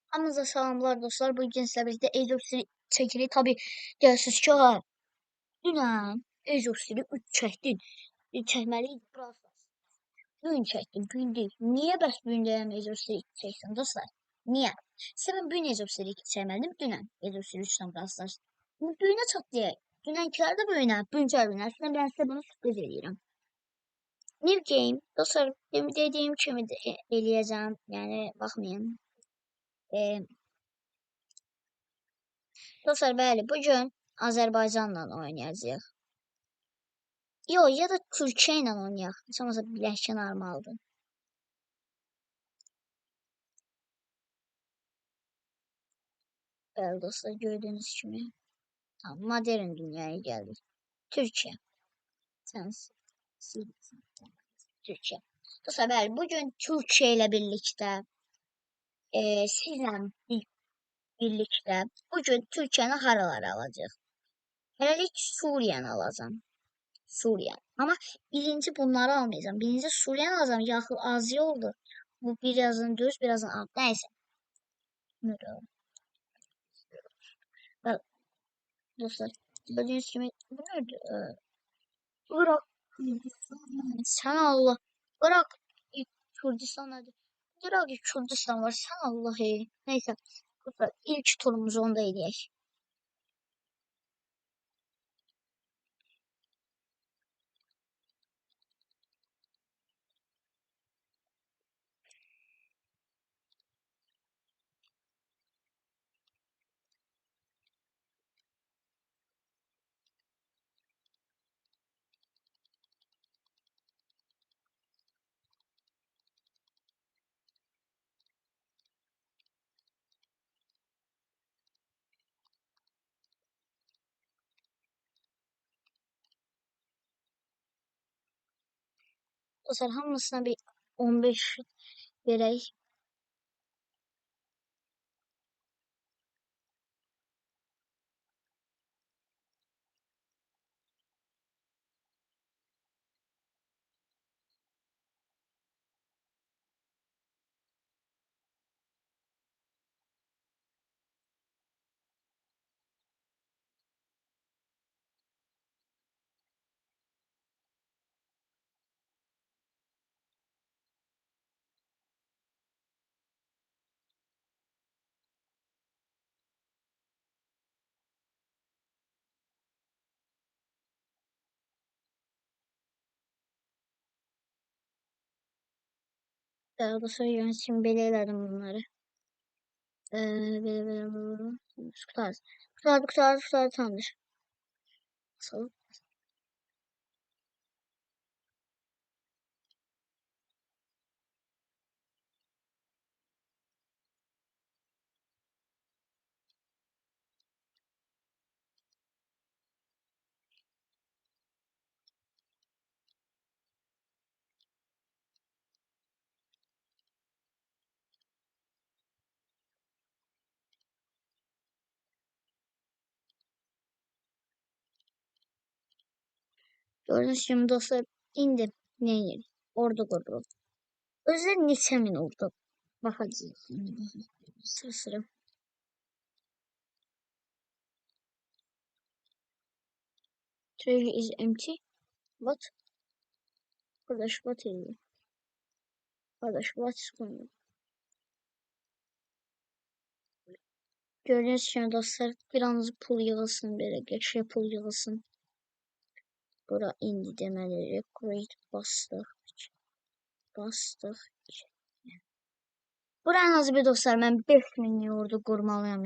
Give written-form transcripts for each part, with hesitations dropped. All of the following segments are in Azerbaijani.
Hamınıza salamlar dostlar. Bugün sizlə birlikdə Age çəkirik. Tabii deyirsiniz ki, ha, dünən Age 3 çəkdin. Çəkməliydik biraz. Bugün çəkdim, bugün deyil. Niyə bəs bugün deyəm Age 2 çəksin dostlar? Niyə? Səbən bugün Age 2 çəkmədim, dünən Age 3-dən rastlaş. Bugünə çatdıyıq. Dünənkilər də bugünə, bugünkülər bugünə. Əslində mən sizə bunu sürpriz eləyirəm. New game, dostlar, dediyim kimi eləyəcəm. Yəni, baxmayın. Dostlar, bəli, bugün Azərbaycanla oynayacağıq. Yox, ya da Türkiyə ilə oynayaq. Heç olmasa birləşsə normaldır. Bəli, dostlar, gördüyünüz kimi. Tamam, modern dünyaya gəldik. Türkiyə. Türkiyə. Dostlar, bəli, bugün Türkiyə ilə birlikdə, sizlə birlikdə bugün Türkiyəni haralara alacaq? Hələlik Suriyanı alacağım. Suriye. Ama birinci bunları almayacağım. Birinci Suriye'ni alacağım. Yahu az oldu. Bu birazın düz, birazın alt. Neyse. Bak dostlar. Gördüğünüz gibi bu nerede? Irak. Sen Allah. Irak. Kürdistan hadi. Irak Kürdistan var. Sen Allah'ı. Neyse. Dostlar ilk turumuzu onda eləyək. Dostlar hamısına bir 15 verək. Dostlar gördüğünüz kimi belə elədim bunları. Böyle. Kurtardı tamamdır. Basalım. Gördüğünüz gibi dostlar indi neydi? Orada kurdu. Özel neçə min orada? Bakacağız. Sıra sıra. Treasure is empty. What? Arkadaş what is? Arkadaş what is going on? Gördüğünüz gibi dostlar biraz pul yığılsın böyle geçe pul yığılsın. Bura indi deməli recruit bastık. Bastık. Bura en az bir dostlar ben 5000 yurdu qurmalıyam.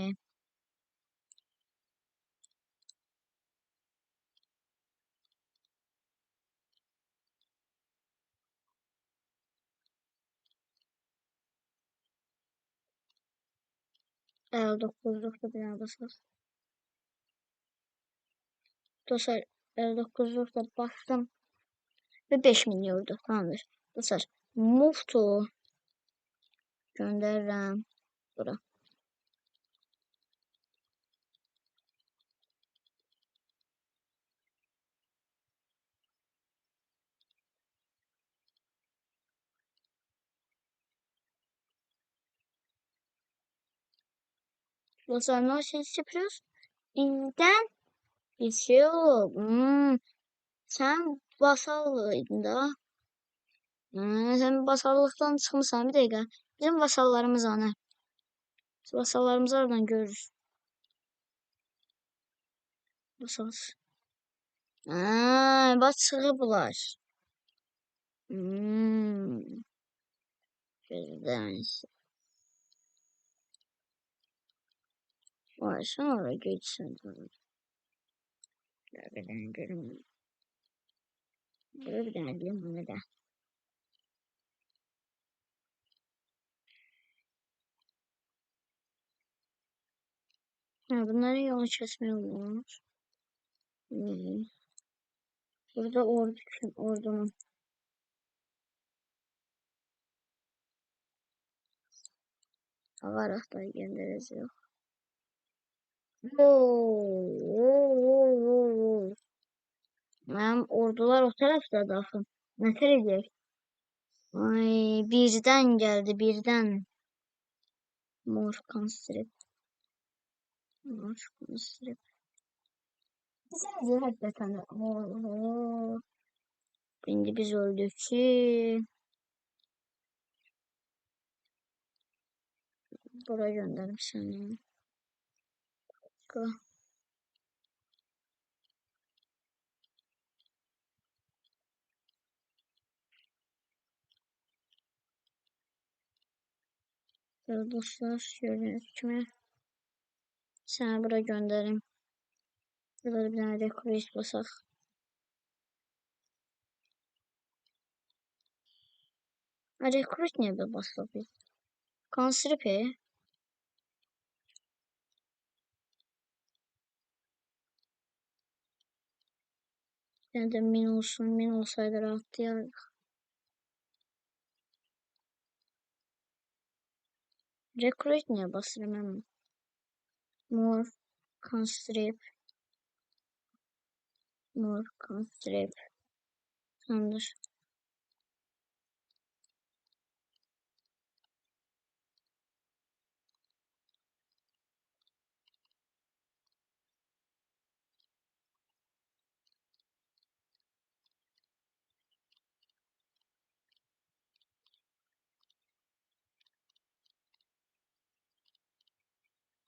Eğer 9'lukta bir basaq. Dostlar 9'lukta bastım. Ve 5000 yurdu. Tamamdır. Dostlar move to göndərirəm. Bura. Dostlar ne ses yapıyoruz? Bizden bir şey yok. Sen vasallıydın da. Sen vasallıktan çıkmışsan bir dakika. Bizim vasallarımız ana. Vasallarımızı oradan görürüz. Vasal. Bak çıkıblar. Gözden. Var sonra geçsin. Ben görüm. Böyle bir tane diyeyim bunu da. Bunları yolu kesmiyorlar. Burada ordunun. Avaraklar göndeririz yok. Benim ordular o tarafta da. Ne edecek? Ay birden geldi birden. Morkan strip. Morkan strip. Güzel hakikaten. Şimdi biz öldük ki. Buraya gönderdim seni. Dostlar gördüğünüz gibi. Seni buraya gönderim. Burada bir tane dekorist basak. Rekrut niye bir basak biz? Kanstripe. Yani de min olsun. Min olsaydı rahatlayardık. Rekrut niye basırım hemen? Mor. Constrip. Mor. Constrip. Tamamdır.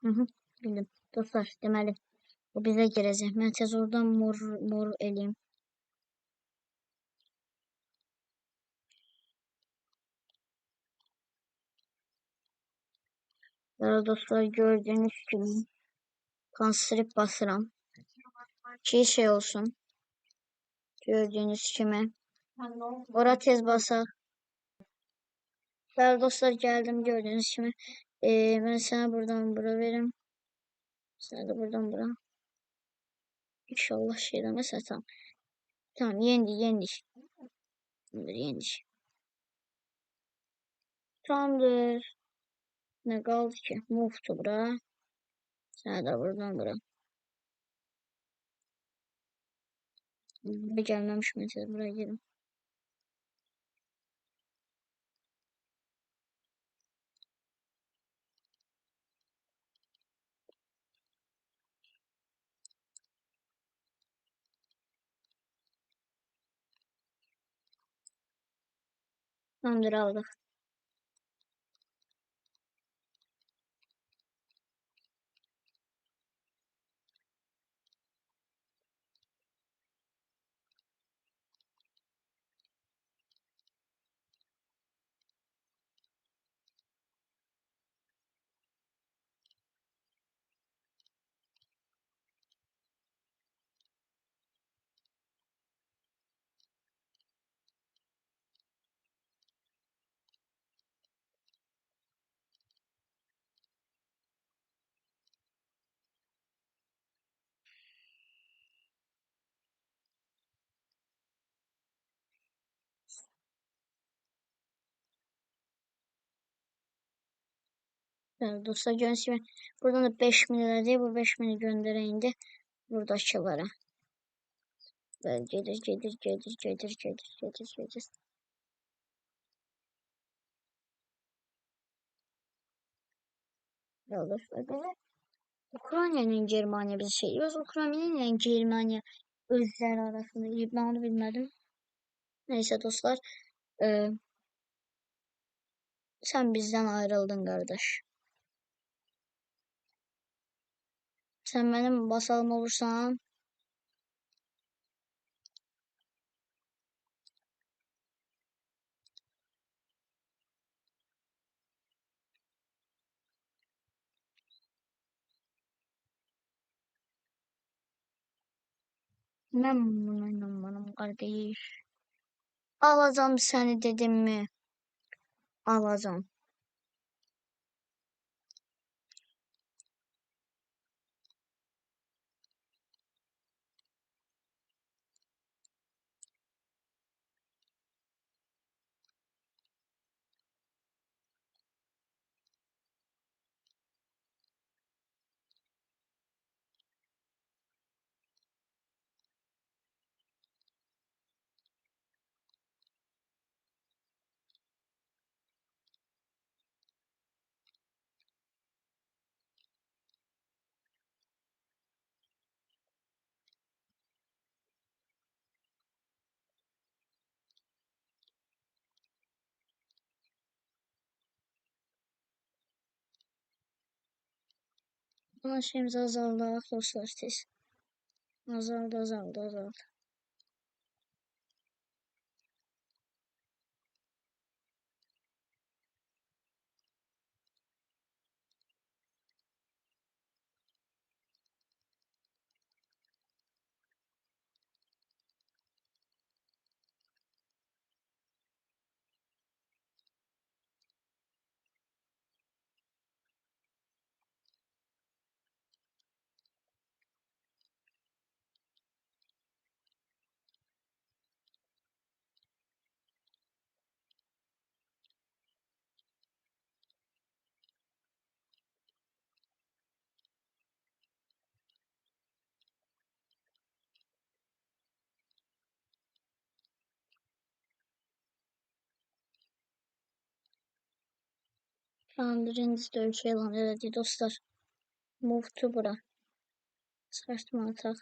Hı hı. Bildim. Dostlar demeli. O bize gelecek. Ben tez oradan mor eleyim. Ya dostlar gördüğünüz gibi Constrip basıram. Şey olsun. Gördüğünüz gibi. Ora tez basak. Değerli dostlar geldim gördüğünüz gibi. Ben sana buradan bura veririm. Sana da buradan bura. İnşallah şey demezse tamam. Tamam yendik. Yendik. Tamamdır. Ne kaldı ki? Move to bura. Sana da buradan bura. Buraya gelmemiş mesela buraya gelin. Tamamdır aldık. Değerli dostlar gördüğünüz gibi. Buradan da 5 lira diye bu 5 bin göndereyim de buradakilara. Böyle gelir. Olur. Ukrayna ilə Germaniya bir şey. Yox, Ukrayna ilə Germaniya özləri arasında. Ben onu bilmədim. Neyse dostlar. E, Sen bizden ayrıldın kardeş. Sen benim basalım olursan ben buna inanmadım kardeş. Alacağım seni dedim mi? Alacağım. Ama şeyimiz azaldı dostlar siz. Azaldı. Şu an birinci dövüş elan edildi dostlar. Move to bura. Saçma atak.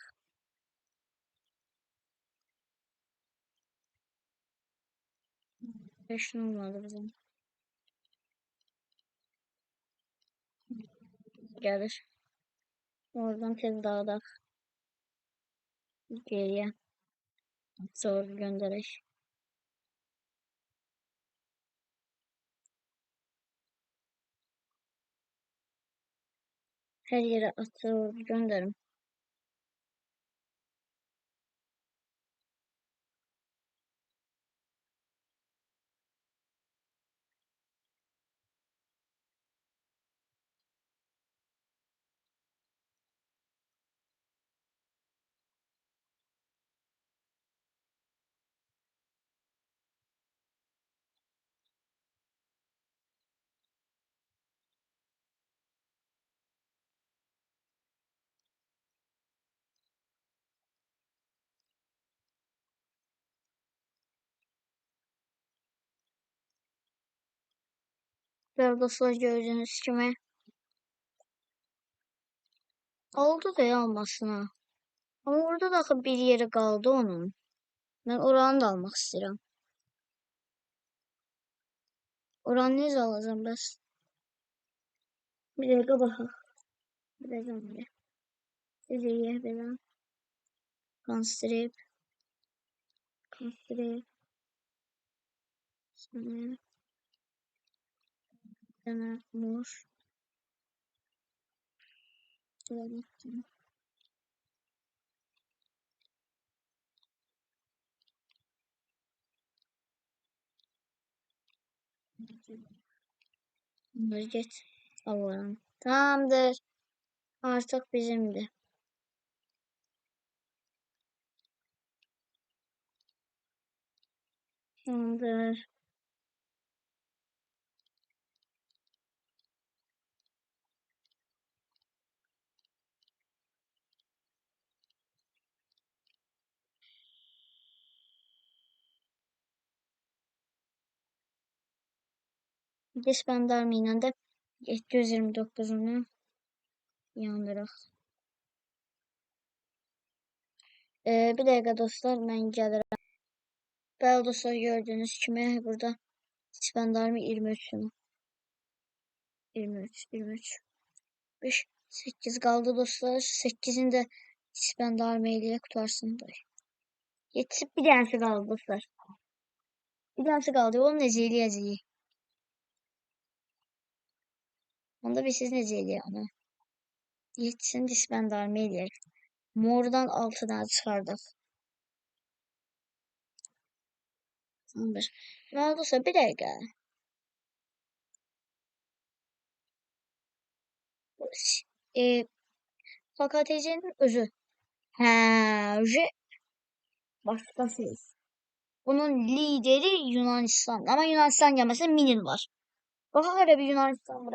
Beşin olmadı bizim. Gelir. Oradan tez dağda geriye. Zor gönderek. Her yere atı gönderim. Böyle dostlar gördüğünüz gibi oldu da ya olmasına. Ama orada da bir yeri kaldı onun. Ben oranı da almak istiyorum. Oranı ne alacağım bas. Bir dakika bakalım. Bir dakika. Size iyi bir Constrip. Constrip. Sana. Sana. Mor. Git. Allah'ım. Tamamdır. Artık bizimdi. Tamamdır. Dispender minəndə 729-unu Yandıraq. Bir dəqiqə dostlar, mən gəlirəm. Bəli dostlar, gördüyünüz kimi burada Spendarmi 23 sunu. 23. 5, 8 qaldı dostlar. 8'ini də Spendarmi ilə qutarsın. Yetişib bir dənəsi qaldı dostlar. Bir dənəsi qaldı. Onu necə eləyəcəyik? Onda biz siz necə eləyək onu? Yetişsin Spendarmi eləyək. Mordan 6 dənə çıxardıq. Tamamdır. Nə oldusa bir dəqiqə. Fakatecinin özü. Hə, başqa söz. Bunun lideri Yunanistan. Ama Yunanistan gelmese Minin var. Baxa görə bir Yunanistan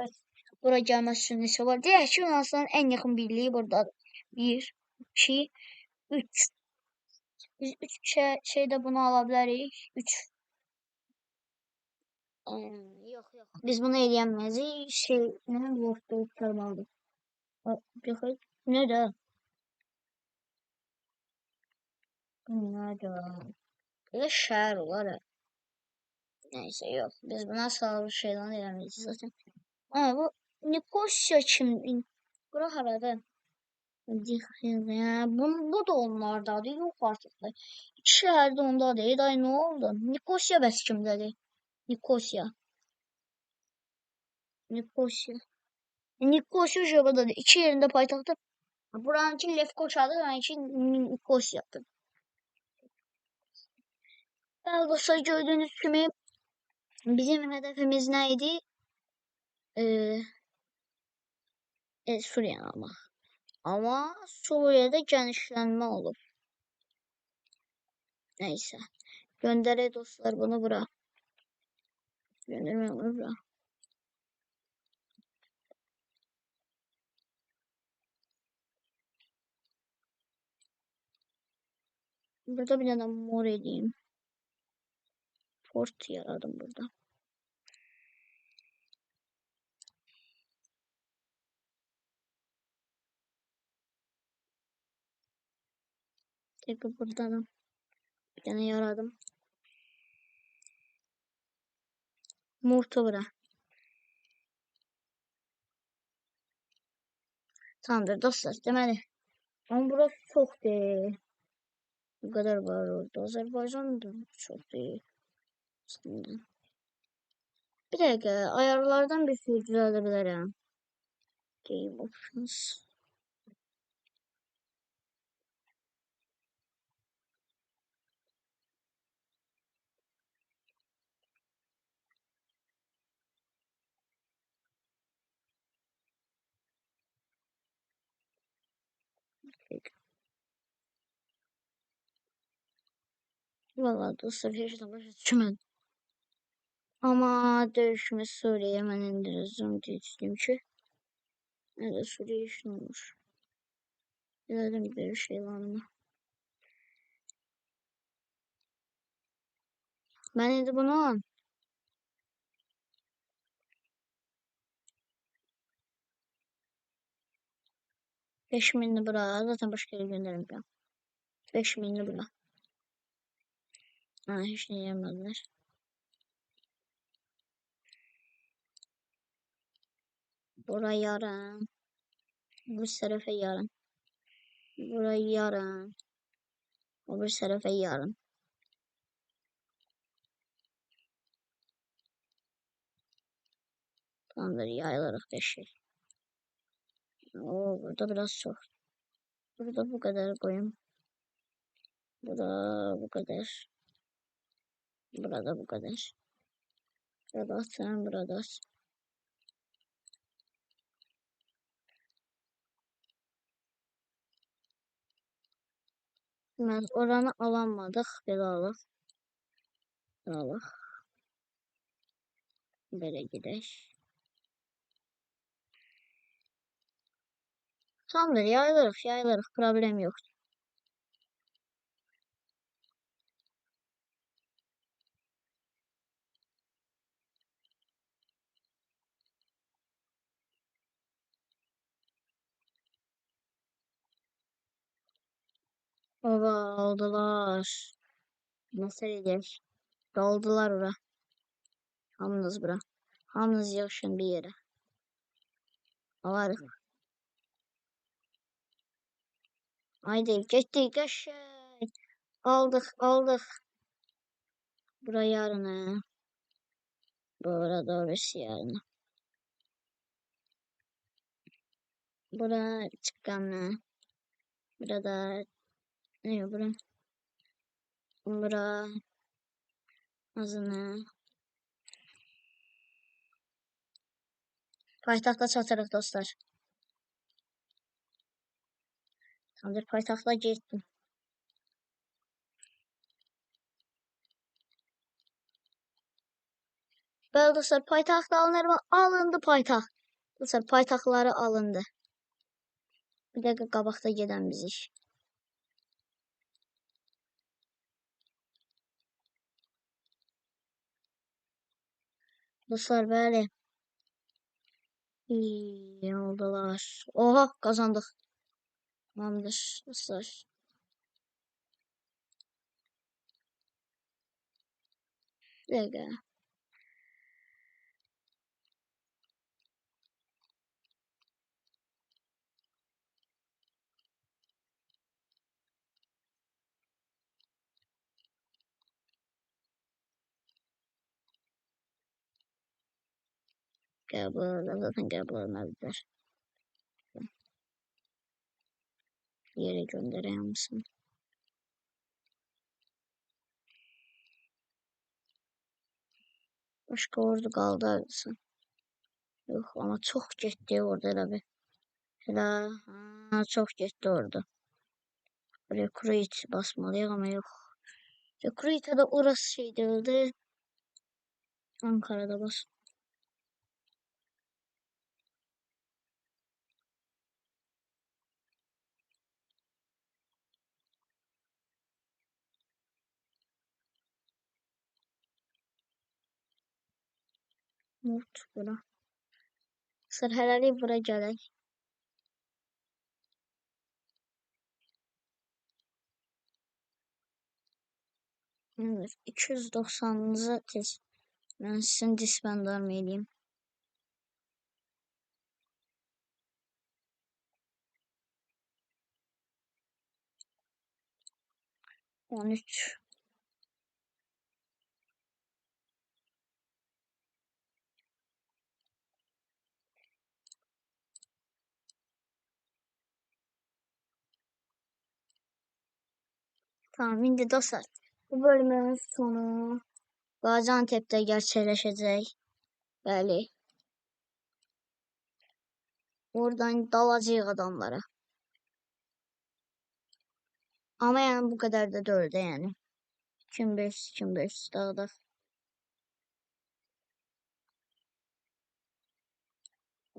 bura gəlməsi üçün neçə var? Deyək ki, Yunanistanın ən yaxın birliyi buradadır. 1, 2, 3. Biz 3 şeydə bunu ala bilərik. 3. Yox. Biz bunu eləyəməyəcəyik. Nə yoxdur, çıxarmalıdır. Yox, nə də? Nerede? Bir şehir var ya. Neyse yok. Biz buna sağlık şeyden eləməyəcəyik zaten. Bu Nikosya kim? Bura harada? Bu da onlardadır. Yox artıq da. İki şəhərdə ondadır. Day nə oldu? Nikosya bəs kimdədir? Nikosya. Nikosya Jabadadır. İki yerində paytaxtı. Buranınki Lefkoşadır. Buranınki Nikosyadır. Bəli dostlar, gördüyünüz kimi bizim hedefimiz neydi? Suriye almaq. Ama Suriye'de genişlenme olur. Neyse. Göndere dostlar bunu bura. Gönderme bunu bura. Burada bir tane mor edeyim. Port yaradım burada. Tekrar buradan bir tane yaradım. Murta bura. Tamamdır dostlar. Deməli. Ama burası çok değil. Bu kadar var orada. Azerbaycan da çok değil. Aslında. Bir dakika. Ayarlardan bir şey düzeltebilirim. Game options. Vallahi dostlar hiç de başa düşmedim. Ama dövüşümüz Suriye'ye hemen indireceğim diye düşündüm ki. Nerede Suriye işin olmuş. Bilelim dövüş ilanını. Ben indi bunu 5.000'li bura. Zaten başka yere göndermiyorum. 5.000'li bura. Hiç ne yemediler. Buraya yarın. Bu tarafa yarın. Buraya yarın. Öbür tarafa yarın. Tamamdır, yaylarak deşir. Burada biraz çok. Burada bu kadar koyayım. Burada bu kadar. Burada bu kadar. Burada sen burada. Biz oranı alamadık. Belə alaq. Belə gedək. Tamamdır, yayılırıq. Problem yok. Baba aldılar. Nasıl edək? Daldılar ora. Hamınız bura. Hamınız yığışın bir yere. Alarıq. Haydi getdik qəşəng. Aldıq. Bura yarını. Bura doğrusu yarını. Bura çıqqanı. Burada ne bura? Bura azını. Paytaxta çatırıq dostlar. Tamamdır, paytaxta getdim. Bəli dostlar, paytaxt alınır mı? Alındı paytaxt. Dostlar, paytaxtları alındı. Bir dəqiqə qabaqda gedən bizik. Dostlar, bəli. İyi oldular. Oha, qazandıq. Tamamdır dostlar. Bir dəqiqə. Qəbul, zaten qəbul olmalıdır. Yere göndərəyəm misin? Başqa ordu qaldı arası. Yox, ama çox getdi orada elə bir. Elə, çox getdi orada. Recruit basmalıyıq ama yox. Recruit'e de orası şey değildi. Ankara'da bas. Mut bura. Sırhələri bura gələk. Evet, 290'ınızı tez. Ben sizin dispender mı edeyim? On üç. Tamam, indi dostlar. Bu bölümün sonu Gaziantep'te gerçekleşecek. Bəli. Oradan dalacağıq adamlara. Ama yani bu kadar da dörde yani. 2500 daha da.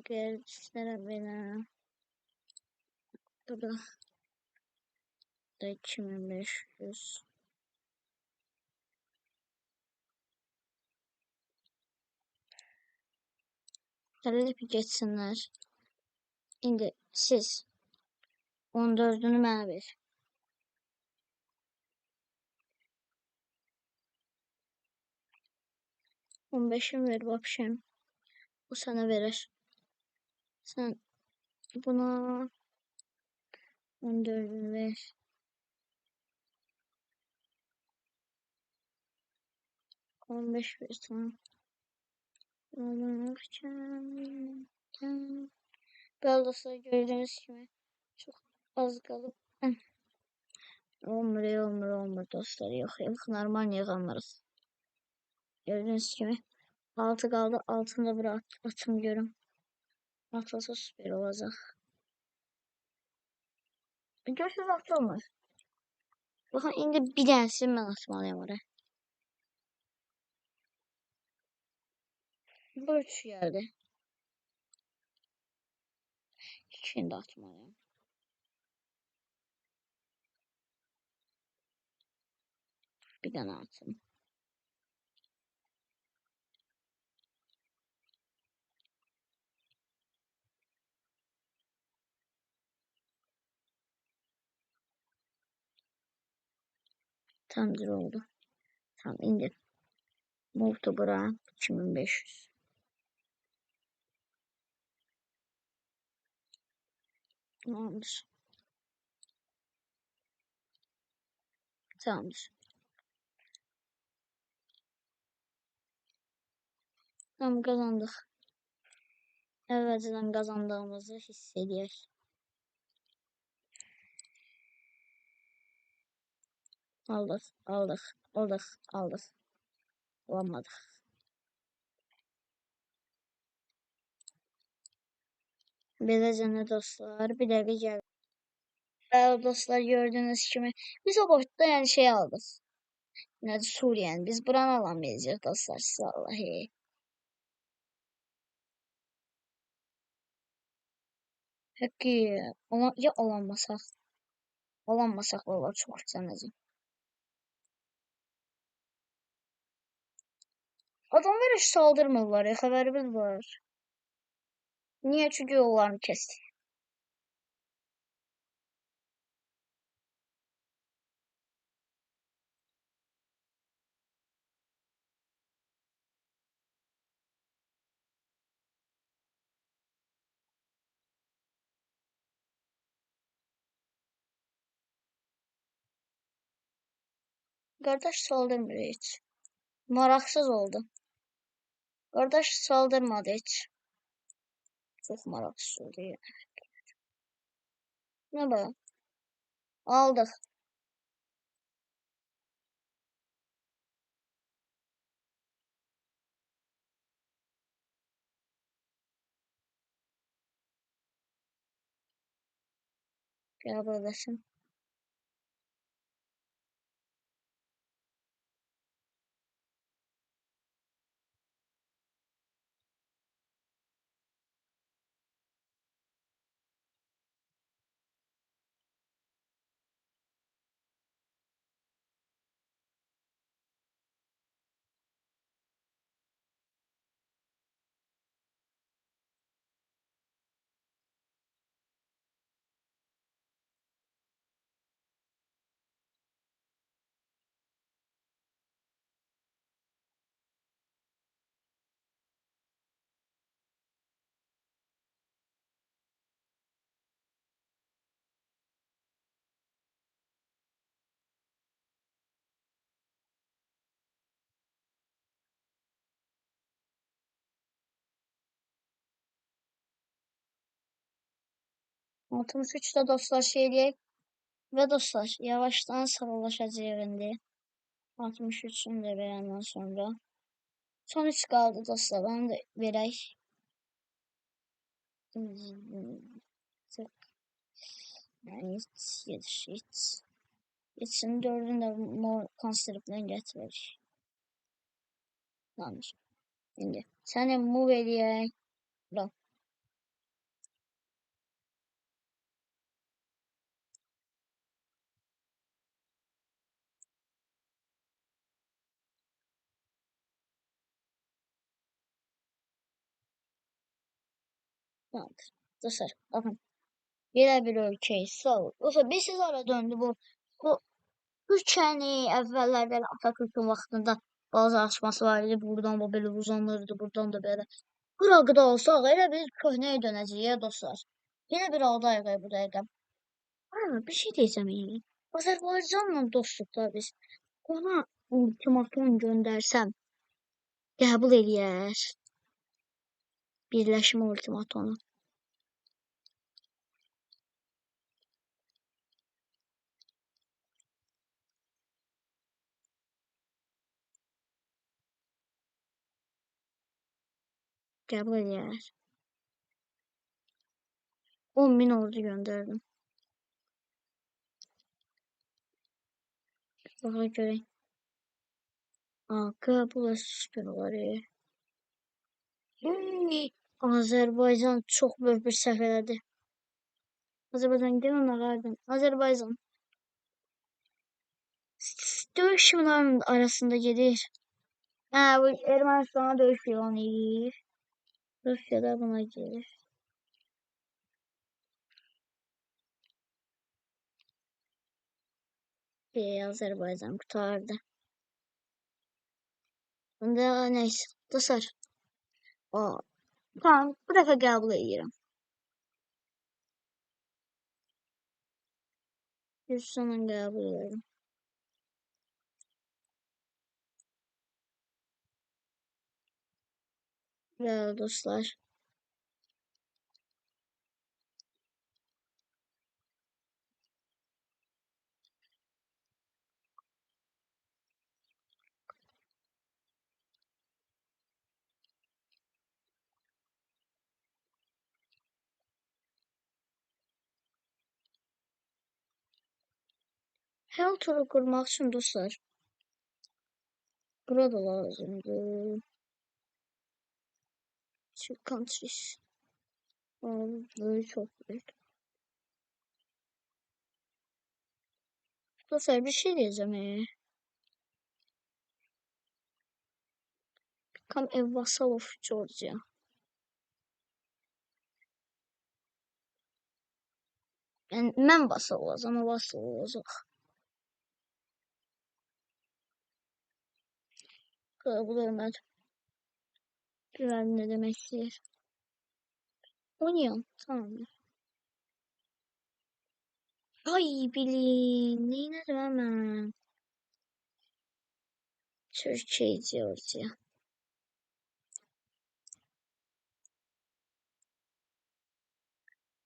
Gençlere beni. Burada da 2500. Talep geçsinler. İndi siz 14'ünü mənə ver. 15'imi ver bakışım. Bu sana verir. Sen buna 14'ünü ver. On beş ver sana. Böyle dostlar gördüğünüz gibi çok az kalıp olmur dostlar, yok normal yığanlarız. Gördüğünüz gibi 6 kaldı, altında bir atım görüm. Atılsa süper olacak. Görürsünüz atı olmaz. Bakın indi bir tanesi ben atmalıyım oraya. Bu 3 geldi. İkini de atmalıyım. Bir tane atım. Tamamdır oldu. Tamam indir. Move to bura 2500. Tamamdır. Tamamdır. Tamam kazandık. Əvvəlcədən qazandığımızı hiss edək. Aldıq, aldıq, aldıq, aldıq. Almadıq. Beləcə dostlar, bir dəqiqə gəl. Bəli dostlar, gördüyünüz kimi biz o boşda yəni şey aldıq. Nədir Suriye'nin. Biz buranı alamayacağıq dostlar, vallahi. Peki ya alanmasaq? Alanmasaq valla çox istəməcəm. Adamlar heç saldırmırlar ya, xəbərimiz var. Niyə? Çünki yollarını kəsdik. Qardaş saldırmır heç. Maraqsız oldu. Qardaş saldırmadı heç. Çox maraqsız oldu ya. Nə bax? Aldıq. Qəbul edəsin. Altımız üçdə dostlar şey eləyək. Və dostlar, yavaşdan sağollaşacaq indi. 63'ünü də verəndən sonra. Son 3 qaldı dostlar, onu da verək. Yetişini 4'ünü də mor konstripdən gətirək. Tamamdır. İndi səni move eləyək. Bura. Tamamdır. Dostlar, baxın. Belə bir ölkəyi sağ ol. Dostlar, 5 ara döndü bu ülkəni əvvəllərdən Atatürk'ün vaxtında bazı açması var idi. Buradan da belə uzanırdı, buradan da belə. Irak'ı da alsaq, elə biz köhnəyə dönəcəyik dostlar. Yenə bir aldayıq bu dəqiqə. Bir şey deyəcəm yəni. Azərbaycanla dostluqda biz ona ultimatum göndərsəm qəbul eləyər. Birləşmə ultimatumu. Qəbul eləyər. 10.000 ordu göndərdim. Baxa görək. Qəbul süper olar. Azərbaycan çox böyük bir səhv elədi. Azərbaycan gəlin ağardım. Azərbaycan. Döyüş şimirlərinin arasında gedir. Bu Ermənistan'a döyüş ilan edir. Rusya da buna gelir. Azerbaycan kurtardı. Bunda neyse. Dostlar. Aa, tamam. Bu defa kabul ediyorum. Gürcistan'dan kabul ediyorum. Ve dostlar. Her turu kurmak için dostlar. Burada lazımdı. Two countries. Böyle çok büyük. Dostlar bir şey diyeceğim. Come a vassal of Georgia. Yani mən vassal olacağım, o vassal olacaq. Kabul etmədim. Bilmem ne demek istəyir. Oynuyorum. Tamamdır. Ay bilin. Neylədim hemen. Türkiye, Georgia.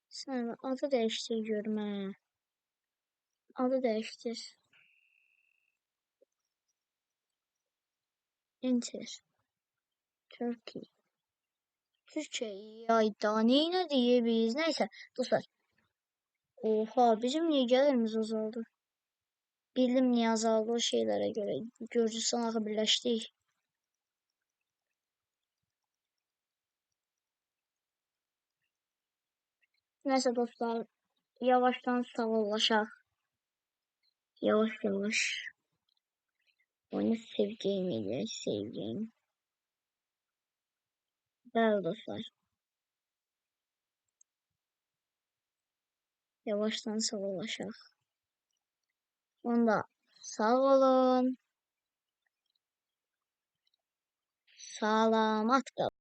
Sonra adı değiştiriyorum ha. Adı değiştir. Enter. Turkey. Türkiye. Ay daha neyine diye biz. Neyse dostlar. Oha bizim niye gelirimiz azaldı? Bildim niye azaldı o şeylere göre. Gürcistan'a birleştik. Neyse dostlar. Yavaştan sağollaşaq. Yavaş yavaş. Onu seveceğim. Seveceğim. Değerli dostlar. Yavaştan sağollaşaq. Onda sağ olun. Selamat kalın.